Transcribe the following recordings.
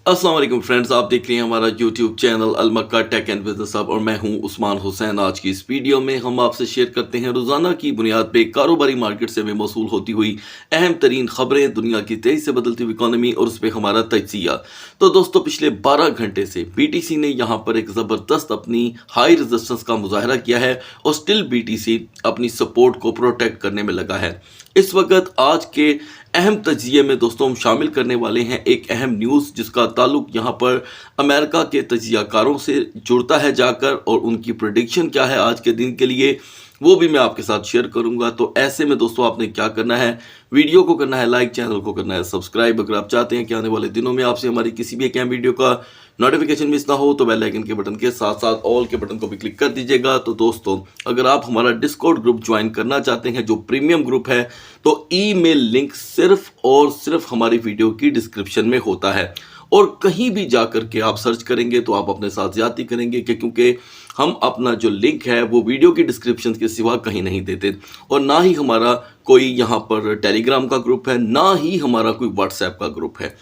अस्सलाम वालेकुम फ्रेंड्स, आप देख रहे हैं हमारा YouTube channel Almakka tech and business hub और मैं हूं उस्मान हुसैन। आज की इस वीडियो में हम आपसे शेयर करते हैं रोज़ाना की बुनियाद पे कारोबारी मार्केट से मौसूल होती हुई अहम तरीन खबरें, दुनिया की तेज़ी से बदलती हुई इकॉनमी और उस पर हमारा तजिया। तो दोस्तों, पिछले 12 घंटे से BTC ने यहाँ पर एक ज़बरदस्त अपनी हाई रेजिस्टेंस का मुजाहरा किया है और स्टिल BTC अपनी सपोर्ट को प्रोटेक्ट करने में लगा है। इस वक्त आज के अहम तजिए में दोस्तों हम शामिल करने वाले हैं एक अहम न्यूज़ जिसका ताल्लुक यहाँ पर अमेरिका के तजियाकारों से जुड़ता है जाकर, और उनकी प्रेडिक्शन क्या है आज के दिन के लिए वो भी मैं आपके साथ शेयर करूंगा। तो ऐसे में दोस्तों आपने क्या करना है, वीडियो को करना है लाइक, चैनल को करना है सब्सक्राइब। अगर आप चाहते हैं कि आने वाले दिनों में आपसे हमारी किसी भी एक अहम वीडियो का नोटिफिकेशन मिस ना हो तो बेल आइकन के बटन के साथ साथ ऑल के बटन को भी क्लिक कर दीजिएगा। तो दोस्तों, अगर आप हमारा डिस्कॉर्ड ग्रुप ज्वाइन करना चाहते हैं जो प्रीमियम ग्रुप है, तो ईमेल लिंक सिर्फ और सिर्फ हमारी वीडियो की डिस्क्रिप्शन में होता है, और कहीं भी जाकर के आप सर्च करेंगे तो आप अपने साथ ज्यादती करेंगे क्योंकि हम अपना जो लिंक है वो वीडियो की डिस्क्रिप्शन के सिवा कहीं नहीं देते, और ना ही हमारा कोई यहाँ पर टेलीग्राम का ग्रुप है, ना ही हमारा कोई व्हाट्सएप का ग्रुप है।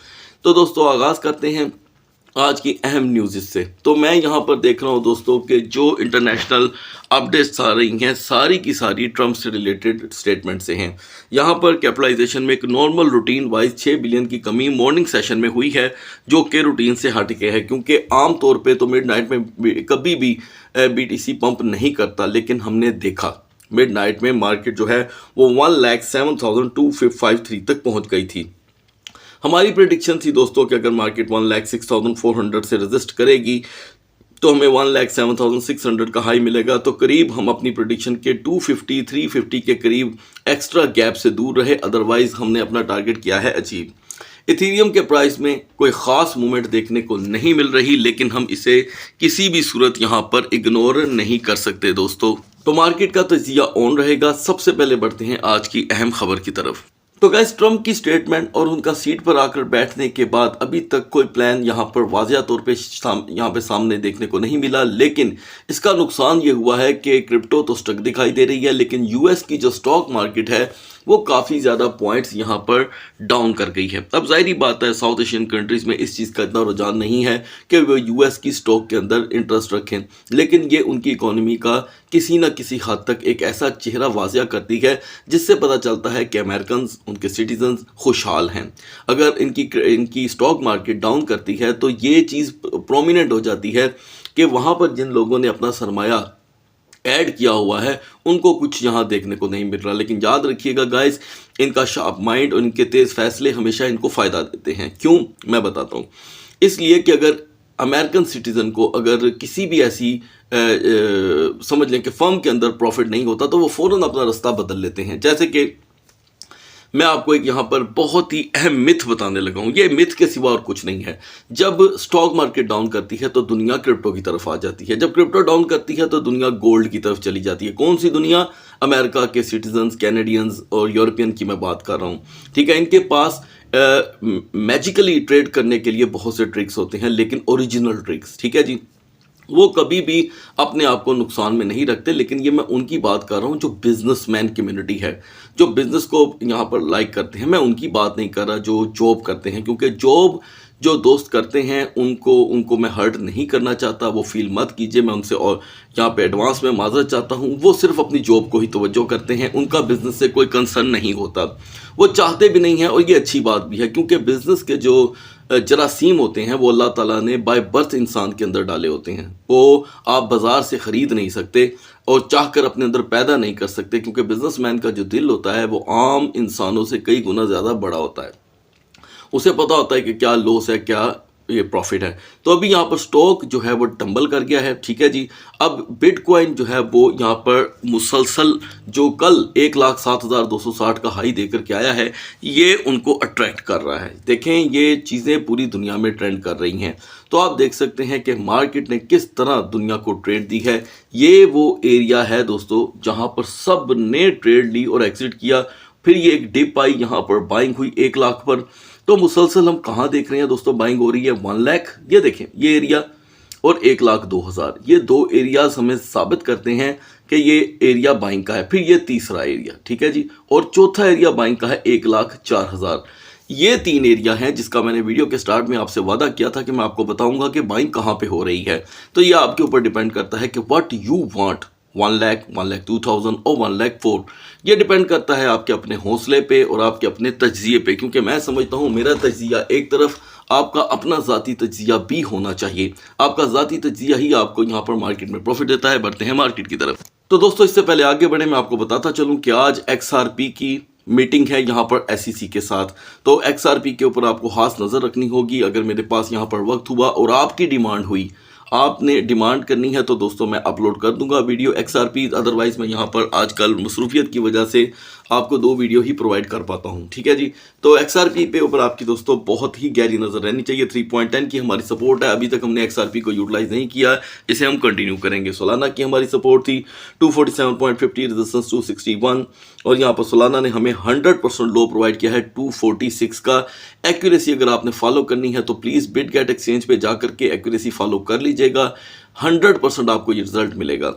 तो दोस्तों, आगाज़ करते हैं आज की अहम न्यूज़ से। तो मैं यहाँ पर देख रहा हूँ दोस्तों कि जो इंटरनेशनल अपडेट्स आ रही हैं सारी की सारी ट्रंप से रिलेटेड स्टेटमेंट से हैं। यहाँ पर कैपिटलाइजेशन में एक नॉर्मल रूटीन वाइज 6 बिलियन की कमी मॉर्निंग सेशन में हुई है, जो कि रूटीन से हट के है, क्योंकि आम तौर पे तो मिडनाइट में कभी भी BTC पंप नहीं करता, लेकिन हमने देखा मिडनाइट में मार्केट जो है वो 1,07,253 तक पहुँच गई थी। हमारी प्रेडिक्शन थी दोस्तों कि अगर मार्केट 1,06,400 से रेजिस्ट करेगी तो हमें 1,07,600 का हाई मिलेगा। तो करीब हम अपनी प्रेडिक्शन के 250-350 के करीब एक्स्ट्रा गैप से दूर रहे, अदरवाइज हमने अपना टारगेट किया है अचीव। इथीरियम के प्राइस में कोई ख़ास मूवमेंट देखने को नहीं मिल रही, लेकिन हम इसे किसी भी सूरत यहाँ पर इग्नोर नहीं कर सकते दोस्तों। तो मार्केट का तजिया ऑन रहेगा। सबसे पहले बढ़ते हैं आज की अहम खबर की तरफ। तो गाइस, ट्रंप की स्टेटमेंट और उनका सीट पर आकर बैठने के बाद अभी तक कोई प्लान यहाँ पर वाज़िया तौर पे यहाँ पे सामने देखने को नहीं मिला, लेकिन इसका नुकसान ये हुआ है कि क्रिप्टो तो स्टक दिखाई दे रही है, लेकिन US की जो स्टॉक मार्केट है वो काफ़ी ज़्यादा पॉइंट्स यहाँ पर डाउन कर गई है। अब जाहिर बात है साउथ एशियन कंट्रीज़ में इस चीज़ का इतना रुझान नहीं है कि वो US की स्टॉक के अंदर इंटरेस्ट रखें, लेकिन ये उनकी इकोनॉमी का किसी न किसी हद तक एक ऐसा चेहरा वाज़िया करती है जिससे पता चलता है कि अमेरिकन, उनके सिटीजन्स खुशहाल हैं। अगर इनकी स्टॉक मार्केट डाउन करती है तो ये चीज़ प्रोमिनेंट हो जाती है कि वहाँ पर जिन लोगों ने अपना सरमाया ऐड किया हुआ है उनको कुछ यहाँ देखने को नहीं मिल रहा। लेकिन याद रखिएगा गाइस, इनका शार्प माइंड और इनके तेज़ फैसले हमेशा इनको फ़ायदा देते हैं। क्यों, मैं बताता हूँ। इसलिए कि अगर अमेरिकन सिटीज़न को अगर किसी भी ऐसी समझ लें कि फर्म के अंदर प्रॉफिट नहीं होता तो वो फ़ौरन अपना रास्ता बदल लेते हैं। जैसे कि मैं आपको एक यहाँ पर बहुत ही अहम मिथ बताने लगा हूँ। ये मिथ के सिवा और कुछ नहीं है। जब स्टॉक मार्केट डाउन करती है तो दुनिया क्रिप्टो की तरफ आ जाती है, जब क्रिप्टो डाउन करती है तो दुनिया गोल्ड की तरफ चली जाती है। कौन सी दुनिया? अमेरिका के सिटीजन्स, कैनेडियंस और यूरोपियन की मैं बात कर रहा हूँ, ठीक है। इनके पास मैजिकली ट्रेड करने के लिए बहुत से ट्रिक्स होते हैं, लेकिन ओरिजिनल ट्रिक्स, ठीक है जी, वो कभी भी अपने आप को नुकसान में नहीं रखते। लेकिन ये मैं उनकी बात कर रहा हूँ जो बिजनेसमैन कम्युनिटी है, जो बिजनेस को यहाँ पर लाइक करते हैं। मैं उनकी बात नहीं कर रहा जो जॉब करते हैं, क्योंकि जॉब जो दोस्त करते हैं उनको मैं हर्ट नहीं करना चाहता, वो फील मत कीजिए। मैं उनसे और यहाँ पे एडवांस में माजरत चाहता हूँ। वो सिर्फ अपनी जॉब को ही तवज्जो करते हैं, उनका बिजनेस से कोई कंसर्न नहीं होता, वो चाहते भी नहीं हैं। और ये अच्छी बात भी है, क्योंकि बिजनेस के जो जरासीम होते हैं वो अल्लाह ताला ने बाय बर्थ इंसान के अंदर डाले होते हैं। वो आप बाज़ार से ख़रीद नहीं सकते और चाहकर अपने अंदर पैदा नहीं कर सकते, क्योंकि बिजनेसमैन का जो दिल होता है वो आम इंसानों से कई गुना ज़्यादा बड़ा होता है। उसे पता होता है कि क्या लॉस है, क्या ये प्रॉफिट है। तो अभी यहाँ पर स्टॉक जो है वो टंबल कर गया है, ठीक है जी। अब बिटकॉइन जो है वो यहाँ पर मुसलसल जो कल 1,07,260 का हाई देकर के आया है, ये उनको अट्रैक्ट कर रहा है। देखें, ये चीज़ें पूरी दुनिया में ट्रेंड कर रही हैं। तो आप देख सकते हैं कि मार्केट ने किस तरह दुनिया को ट्रेड दी है। ये वो एरिया है दोस्तों जहाँ पर सब ने ट्रेड ली और एग्जिट किया। फिर ये एक डिप आई, यहाँ पर बाइंग हुई 1 लाख पर। तो मुसलसल हम कहाँ देख रहे हैं दोस्तों, बाइंग हो रही है 1 लाख, ये देखें ये एरिया, और 1,02,000। ये दो एरियाज हमें साबित करते हैं कि ये एरिया बाइंग का है। फिर ये तीसरा एरिया, ठीक है जी, और चौथा एरिया बाइंग का है 1,04,000। ये 3 एरिया हैं जिसका मैंने वीडियो के स्टार्ट में आपसे वादा किया था कि मैं आपको बताऊंगा कि बाइंग कहाँ पे हो रही है। तो ये आपके ऊपर डिपेंड करता है कि व्हाट यू वांट, 1 लाख, 1,02,000 और 1,04,000। ये डिपेंड करता है आपके अपने हौसले पे और आपके अपने तज्जिए पे, क्योंकि मैं समझता हूँ मेरा तज्जिया एक तरफ, आपका अपना ज़ाती तज्जिया भी होना चाहिए। आपका ज़ाती तज्जिया ही आपको यहाँ पर मार्केट में प्रॉफिट देता है। बढ़ते हैं मार्केट की तरफ। तो दोस्तों इससे पहले आगे बढ़े मैं आपको बताता चलूँ कि आज XRP की मीटिंग है यहाँ पर SEC के साथ। तो XRP के ऊपर आपको खास नज़र रखनी होगी। अगर मेरे पास यहाँ पर वक्त हुआ और आपकी डिमांड हुई, आपने डिमांड करनी है, तो दोस्तों मैं अपलोड कर दूंगा वीडियो XRP। अदरवाइज़ मैं यहाँ पर आजकल मसरूफियत की वजह से आपको 2 वीडियो ही प्रोवाइड कर पाता हूँ, ठीक है जी। तो XRP पे ऊपर आपकी दोस्तों बहुत ही गहरी नज़र रहनी चाहिए। 3.10 की हमारी सपोर्ट है। अभी तक हमने XRP को यूटिलाइज नहीं किया, इसे हम कंटिन्यू करेंगे। सोलाना की हमारी सपोर्ट थी 247.50, रेजिस्टेंस 261, और यहाँ पर सोलाना ने हमें 100% लो प्रोवाइड किया है 246 का। एक्यूरेसी अगर आपने फॉलो करनी है तो प्लीज़ बिटगेट एक्सचेंज पे जाकर के एक्यूरेसी फॉलो कर लीजिएगा। 100% आपको ये रिजल्ट मिलेगा।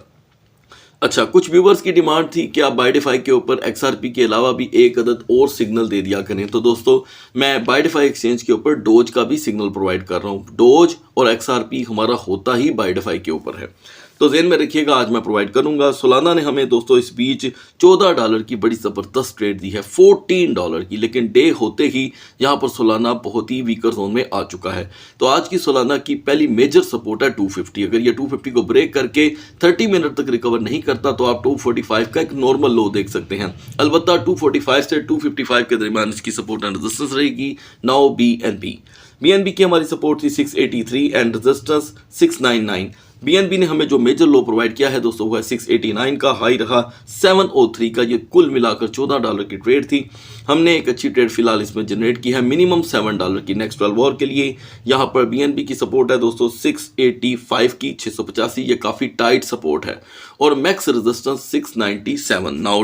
अच्छा, कुछ व्यूवर्स की डिमांड थी कि आप बाइडिफाई के ऊपर XRP के अलावा भी एक अदद और सिग्नल दे दिया करें। तो दोस्तों मैं बाइडिफाई एक्सचेंज के ऊपर डोज का भी सिग्नल प्रोवाइड कर रहा हूँ। डोज और XRP हमारा होता ही बाइडिफाई के ऊपर है, तो ज़हन में रखिएगा, आज मैं प्रोवाइड करूंगा। सोलाना ने हमें दोस्तों इस बीच $14 की बड़ी ज़बरदस्त ट्रेड दी है, $14 की, लेकिन डे होते ही यहाँ पर सोलाना बहुत ही वीकर जोन में आ चुका है। तो आज की सोलाना की पहली मेजर सपोर्ट है 250। अगर ये 250 को ब्रेक करके 30 मिनट तक रिकवर नहीं करता तो आप 245 का एक नॉर्मल लो देख सकते हैं। अलबत्ता 245 से 255 के दरमियान इसकी सपोर्ट एंड रेजिस्टेंस रहेगी। नाउ BNB की हमारी सपोर्ट थी 683 एंड रेजिस्टेंस 699। BNB ने हमें जो मेजर लो प्रोवाइड किया है दोस्तों वो है 689 का, हाई रहा 703 का। ये कुल मिलाकर $14 की ट्रेड थी। हमने एक अच्छी ट्रेड फिलहाल इसमें जनरेट की है, मिनिमम $7 की नेक्स्ट 12 आवर के लिए। यहाँ पर BNB की सपोर्ट है दोस्तों 685 की, 685, ये काफ़ी टाइट सपोर्ट है, और मैक्स रेजिस्टेंस 697। नाउ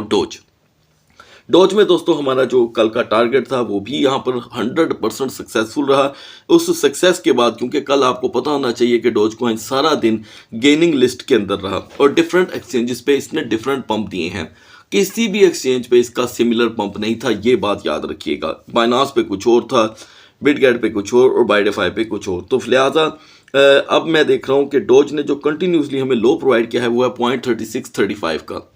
डोज में दोस्तों हमारा जो कल का टारगेट था वो भी यहाँ पर 100% सक्सेसफुल रहा। उस सक्सेस के बाद, क्योंकि कल आपको पता होना चाहिए कि डोज कॉइन सारा दिन गेनिंग लिस्ट के अंदर रहा और डिफरेंट एक्सचेंजेस पे इसने डिफरेंट पंप दिए हैं। किसी भी एक्सचेंज पे इसका सिमिलर पंप नहीं था, ये बात याद रखिएगा। बाइनांस पे कुछ और था, बिटगेट पे कुछ और बाइडिफाई पे कुछ और। तो लिहाजा अब मैं देख रहा हूँ कि डोज ने जो कंटिन्यूसली हमें लो प्रोवाइड किया है वो है 0.3635 का।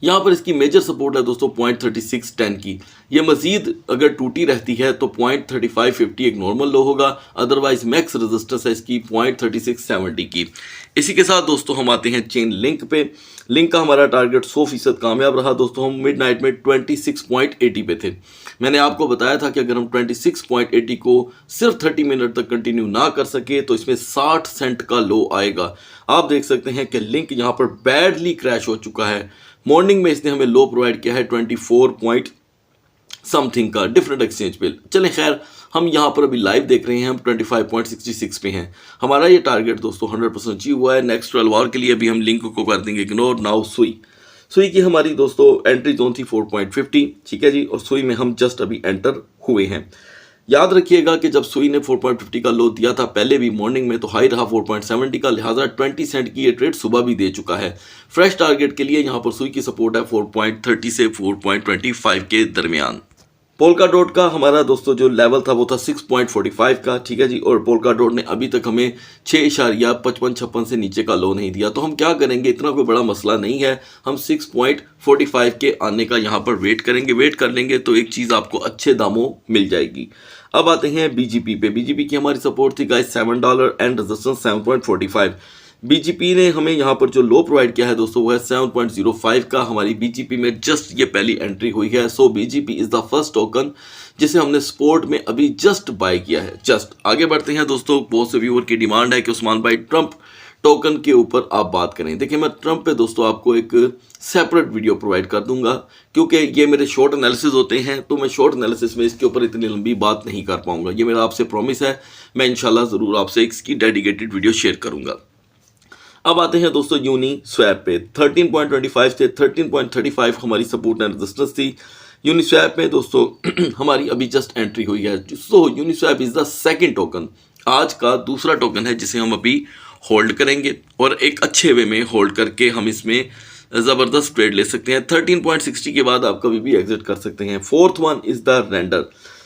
यहाँ पर इसकी मेजर सपोर्ट है दोस्तों 0.3610 की। ये मजीद अगर टूटी रहती है तो 0.3550 एक नॉर्मल लो होगा, अदरवाइज मैक्स रेजिस्टेंस है इसकी 0.3670 की। इसी के साथ दोस्तों हम आते हैं चेन लिंक पे। लिंक का हमारा टारगेट 100% कामयाब रहा दोस्तों। हम मिड नाइट में 26.80 पे थे। मैंने आपको बताया था कि अगर हम 26.80 को सिर्फ 30 मिनट तक कंटिन्यू ना कर सके तो इसमें 60 सेंट का लो आएगा। आप देख सकते हैं कि लिंक यहाँ पर बैडली क्रैश हो चुका है। मॉर्निंग में इसने हमें लो प्रोवाइड किया है 24 पॉइंट समथिंग का डिफरेंट एक्सचेंज पे। चलें खैर, हम यहाँ पर अभी लाइव देख रहे हैं, हम 25.66 पे हैं। हमारा ये टारगेट दोस्तों 100% अचीव हुआ है। नेक्स्ट 12 आवर के लिए अभी हम लिंक को कर देंगे इग्नोर। नाउ सुई की हमारी दोस्तों एंट्री जोन थी 4.50, ठीक है जी, और सुई में हम जस्ट अभी एंटर हुए हैं। याद रखिएगा कि जब सुई ने 4.50 का लो दिया था पहले भी मॉर्निंग में, तो हाई रहा 4.70 का, लिहाजा 20 सेंट की ये ट्रेड सुबह भी दे चुका है। फ्रेश टारगेट के लिए यहाँ पर सुई की सपोर्ट है 4.30 से 4.25 के दरमियान। पोल्का डॉट का हमारा दोस्तों जो लेवल था वो था 6.45 का, ठीक है जी, और पोल्का डॉट ने अभी तक हमें 6.55-56 से नीचे का लो नहीं दिया। तो हम क्या करेंगे, इतना कोई बड़ा मसला नहीं है, हम 6.45 के आने का यहाँ पर वेट करेंगे। वेट कर लेंगे तो एक चीज़ आपको अच्छे दामों मिल जाएगी। अब आते हैं BGP पे। BGP की हमारी सपोर्ट थी गाइस $7 एंड रेजिस्टेंस 7.45। BGP ने हमें यहाँ पर जो लो प्रोवाइड किया है दोस्तों वो है 7.05 का। हमारी BGP में जस्ट ये पहली एंट्री हुई है। सो BGP is the first token जिसे हमने स्पोर्ट में अभी जस्ट बाय किया है। जस्ट आगे बढ़ते हैं दोस्तों। बहुत से व्यूअर की डिमांड है कि उस्मान भाई ट्रंप टोकन के ऊपर आप बात करें। देखिए, मैं ट्रंप पे दोस्तों आपको एक सेपरेट वीडियो प्रोवाइड कर दूंगा, क्योंकि ये मेरे शॉर्ट एनालिसिस होते हैं, तो मैं शॉर्ट एनालिसिस में इसके ऊपर इतनी लंबी बात नहीं कर पाऊंगा। ये मेरा आपसे प्रॉमिस है, मैं इंशाल्लाह ज़रूर आपसे इसकी डेडिकेटेड वीडियो शेयर करूंगा। अब आते हैं दोस्तों यूनी स्वैप पे। 13.25 से 13.35 हमारी सपोर्ट एंड रेजिस्टेंस थी। यूनी स्वैप में दोस्तों हमारी अभी जस्ट एंट्री हुई है। So Uniswap is the second token, आज का दूसरा टोकन है जिसे हम अभी होल्ड करेंगे, और एक अच्छे वे में होल्ड करके हम इसमें ज़बरदस्त ट्रेड ले सकते हैं। 13.60 के बाद आप कभी भी एग्जिट कर सकते हैं। Fourth one is the render.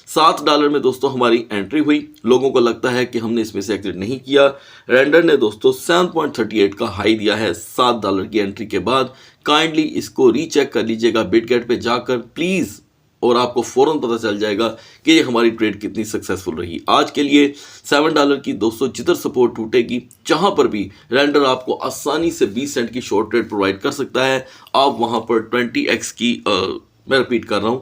$7 में दोस्तों हमारी एंट्री हुई। लोगों को लगता है कि हमने इसमें से एग्जिट नहीं किया। रेंडर ने दोस्तों 7.38 का हाई दिया है $7 की एंट्री के बाद। काइंडली इसको रीचेक कर लीजिएगा बिटगेट पे जाकर प्लीज़, और आपको फौरन पता चल जाएगा कि ये हमारी ट्रेड कितनी सक्सेसफुल रही। आज के लिए $7 की दोस्तों जिधर सपोर्ट टूटेगी, जहां पर भी रेंडर आपको आसानी से 20 सेंट की शॉर्ट ट्रेड प्रोवाइड कर सकता है, आप वहां पर 20x की मैं रिपीट कर रहा हूं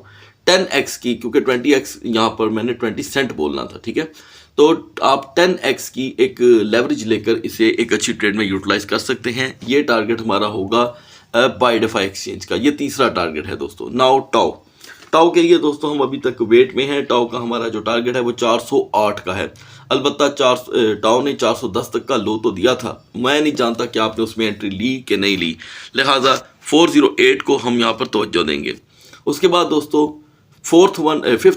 10x की, क्योंकि 20x यहाँ पर मैंने 20 सेंट बोलना था, ठीक है। तो आप 10x की एक लेवरेज लेकर इसे एक अच्छी ट्रेड में यूटिलाइज कर सकते हैं। ये टारगेट हमारा होगा बाइडेफाई एक्सचेंज का, ये तीसरा टारगेट है दोस्तों। नाउ टाउ के लिए दोस्तों हम अभी तक वेट में हैं। टाउ का हमारा जो टारगेट है वो 408 का है। अलबत्ता टाउ ने 410 तक का लो तो दिया था, मैं नहीं जानता कि आपने उसमें एंट्री ली कि नहीं ली, लिहाजा 408 को हम यहाँ पर तवज्जो देंगे। उसके बाद दोस्तों फिफ्थ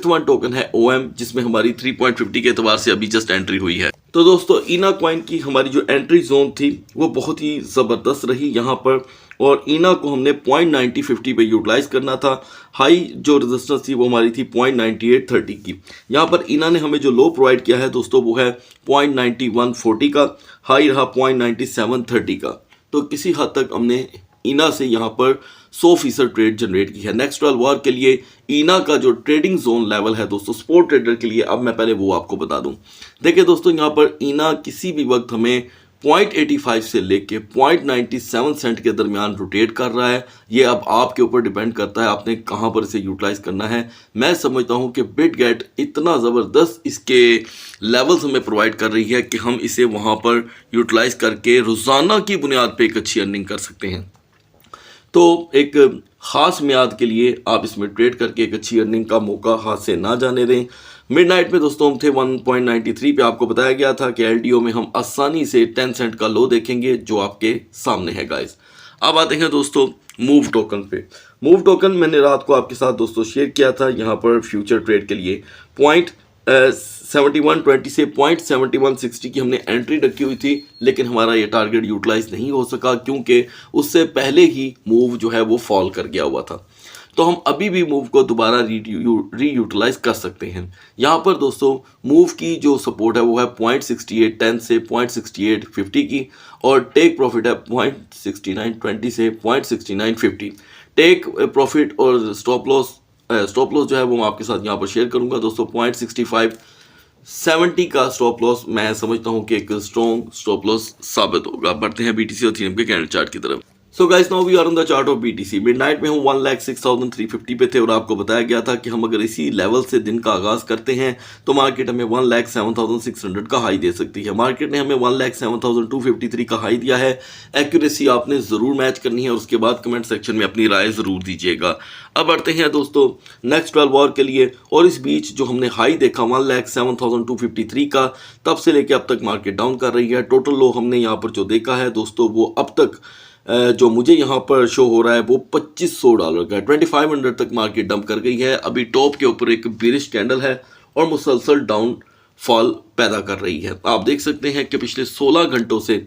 वन टोकन है OM, जिसमें हमारी 3.50 के एतबार से अभी जस्ट एंट्री हुई है। तो दोस्तों इना कॉइन की हमारी जो एंट्री जोन थी वो बहुत ही ज़बरदस्त रही यहाँ पर, और इना को हमने 0.9050 पे यूटिलाइज करना था। हाई जो रेजिस्टेंस थी वो हमारी थी 0.9830 की। यहाँ पर इना ने हमें जो लो प्रोवाइड किया है दोस्तों वो है 0.9140 का, हाई रहा 0.9730 का। तो किसी हद तक हमने इना से यहाँ पर 100% ट्रेड जनरेट की है। नेक्स्ट 12 आवर के लिए इना का जो ट्रेडिंग जोन लेवल है दोस्तों स्पोर्ट ट्रेडर के लिए, अब मैं पहले वो आपको बता दूं। देखिए दोस्तों यहाँ पर इना किसी भी वक्त हमें 0.85 से लेके 0.97 सेंट के दरमियान रोटेट कर रहा है। ये अब आपके ऊपर डिपेंड करता है आपने कहाँ पर इसे यूटिलाइज करना है। मैं समझता हूँ कि बिटगेट इतना ज़बरदस्त इसके लेवल्स हमें प्रोवाइड कर रही है कि हम इसे वहाँ पर यूटिलाइज करके रोज़ाना की बुनियाद पर एक अच्छी अर्निंग कर सकते हैं। तो एक ख़ास मियाद के लिए आप इसमें ट्रेड करके एक अच्छी अर्निंग का मौका हाथ से ना जाने दें। मिडनाइट में दोस्तों हम थे 1.93 पे, आपको बताया गया था कि LDO में हम आसानी से 10 सेंट का लो देखेंगे जो आपके सामने है गाइस। अब आते हैं दोस्तों मूव टोकन पे। मूव टोकन मैंने रात को आपके साथ दोस्तों शेयर किया था यहाँ पर फ्यूचर ट्रेड के लिए 0.7120 से 0.7160 की हमने एंट्री रखी हुई थी, लेकिन हमारा ये टारगेट यूटिलाइज नहीं हो सका क्योंकि उससे पहले ही मूव जो है वो फॉल कर गया हुआ था। तो हम अभी भी मूव को दोबारा रीयूटिलाइज कर सकते हैं। यहाँ पर दोस्तों मूव की जो सपोर्ट है वो है 0.6810 से 0.6850 की, और टेक प्रॉफिट है 0.6920 से 0.6950। टेक प्रॉफिट और स्टॉप लॉस जो है वो मैं आपके साथ यहाँ पर शेयर करूँगा दोस्तों। 0.6570 का स्टॉप लॉस मैं समझता हूँ कि एक स्ट्रॉन्ग स्टॉप लॉस साबित होगा। बढ़ते हैं BTC और इथेरियम के कैंडल चार्ट की तरफ। So guys now we are on the chart of BTC। Midnight में हम 1,06,350 पे थे और आपको बताया गया था कि हम अगर इसी लेवल से दिन का आगाज करते हैं तो मार्केट हमें 1,07,600 का हाई दे सकती है। मार्केट ने हमें 1,07,253 का हाई दिया है। एक्यूरेसी आपने ज़रूर मैच करनी है और उसके बाद कमेंट सेक्शन में अपनी राय ज़रूर दीजिएगा। अब बढ़ते हैं दोस्तों नेक्स्ट 12 आवर के लिए, और इस बीच जो हमने हाई देखा 1,07,253 का, तब से लेकर अब तक मार्केट डाउन कर रही है। टोटल लो हमने यहाँ पर जो देखा है दोस्तों वो अब तक जो मुझे यहाँ पर शो हो रहा है वो $2500 का है। 2500 तक मार्केट डंप कर गई है। अभी टॉप के ऊपर एक बेरिश कैंडल है और मुसलसल डाउन फॉल पैदा कर रही है। आप देख सकते हैं कि पिछले 16 घंटों से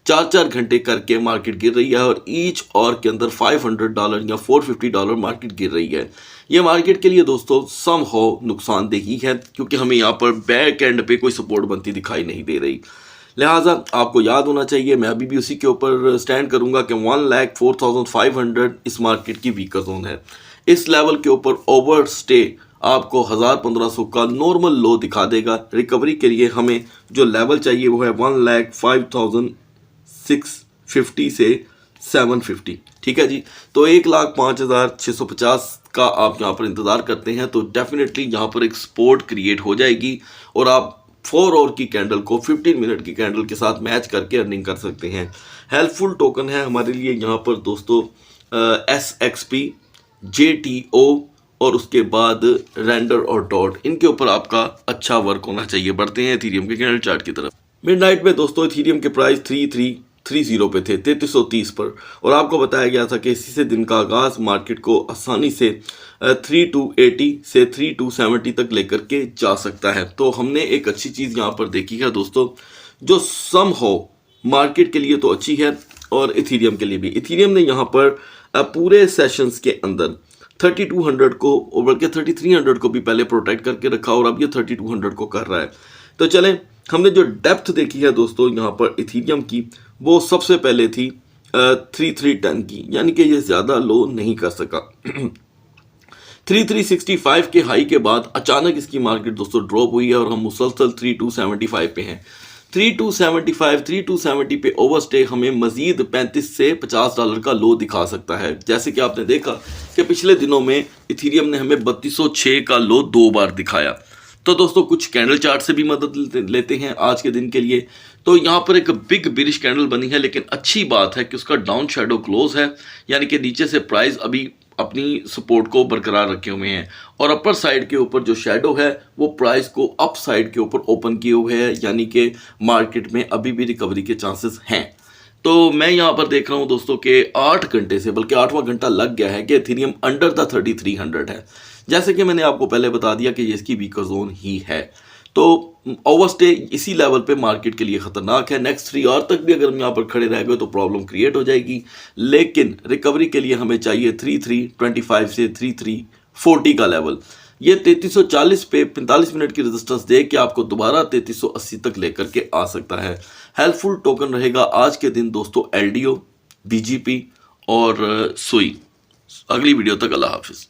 4-4 घंटे करके मार्केट गिर रही है और ईच और के अंदर $500 या $450 मार्केट गिर रही है। ये मार्केट के लिए दोस्तों सम हो नुकसानदेही है क्योंकि हमें यहाँ पर बैक एंड पे कोई सपोर्ट बनती दिखाई नहीं दे रही। लिहाजा आपको याद होना चाहिए, मैं अभी भी उसी के ऊपर स्टैंड करूंगा कि 1,04,500 इस मार्केट की वीकर जोन है। इस लेवल के ऊपर ओवर स्टे आपको 1,000-1,500 का नॉर्मल लो दिखा देगा। रिकवरी के लिए हमें जो लेवल चाहिए वो है 1,05,650 से 750। ठीक है जी, तो 1,05,650 का आप यहाँ पर इंतज़ार करते हैं तो डेफिनेटली यहाँ पर एक सपोर्ट क्रिएट हो जाएगी और आप 4 आवर की कैंडल को 15 मिनट की कैंडल के साथ मैच करके अर्निंग कर सकते हैं। हेल्पफुल टोकन है हमारे लिए यहाँ पर दोस्तों SXP, JTO और उसके बाद रेंडर और डॉट, इनके ऊपर आपका अच्छा वर्क होना चाहिए। बढ़ते हैं इथेरियम के कैंडल चार्ट की तरफ। मिडनाइट में दोस्तों इथेरियम के प्राइस 3330 पे थे, 3330 पर, और आपको बताया गया था कि इसी से दिन का आगाज मार्केट को आसानी से 3280 से 3270 तक लेकर के जा सकता है। तो हमने एक अच्छी चीज़ यहाँ पर देखी है दोस्तों, जो सम हो मार्केट के लिए तो अच्छी है और इथेरियम के लिए भी। इथेरियम ने यहाँ पर पूरे सेशंस के अंदर 3200 को और बल्कि 3300 को भी पहले प्रोटेक्ट करके रखा और अब ये 3200 को कर रहा है। तो चलें, हमने जो डेप्थ देखी है दोस्तों यहाँ पर इथीरियम की, वो सबसे पहले थी 3310 की, यानी कि ये ज़्यादा लो नहीं कर सका। 3365 के हाई के बाद अचानक इसकी मार्केट दोस्तों ड्रॉप हुई है और हम मुसलसल 3275 पे हैं। 3270 पे ओवरस्टे हमें मजीद 35 से $50 का लो दिखा सकता है। जैसे कि आपने देखा कि पिछले दिनों में इथीरियम ने हमें 3206 का लो 2 बार दिखाया। तो दोस्तों कुछ कैंडल चार्ट से भी मदद लेते हैं आज के दिन के लिए। तो यहाँ पर एक बिग बिरिश कैंडल बनी है, लेकिन अच्छी बात है कि उसका डाउन शेडो क्लोज है, यानी कि नीचे से प्राइस अभी अपनी सपोर्ट को बरकरार रखे हुए हैं और अपर साइड के ऊपर जो शेडो है वो प्राइस को अप साइड के ऊपर ओपन किए हुए है, यानी कि मार्केट में अभी भी रिकवरी के चांसेस हैं। तो मैं यहाँ पर देख रहा हूँ दोस्तों कि 8 घंटे से, बल्कि 8वां घंटा लग गया है कि इथेरियम अंडर द 3300 है। जैसे कि मैंने आपको पहले बता दिया कि ये इसकी वीकर जोन ही है। तो ओवरस्टे इसी लेवल पे मार्केट के लिए खतरनाक है। नेक्स्ट 3 आवर तक भी अगर हम यहाँ पर खड़े रह गए तो प्रॉब्लम क्रिएट हो जाएगी, लेकिन रिकवरी के लिए हमें चाहिए 3325 से 3340 का लेवल। ये 3340 पे 45 मिनट की रेजिस्टेंस दे के आपको दोबारा 3380 तक लेकर के आ सकता है। हेल्पफुल टोकन रहेगा आज के दिन दोस्तों LDO, BGP और सुई। अगली वीडियो तक अल्लाह हाफिज।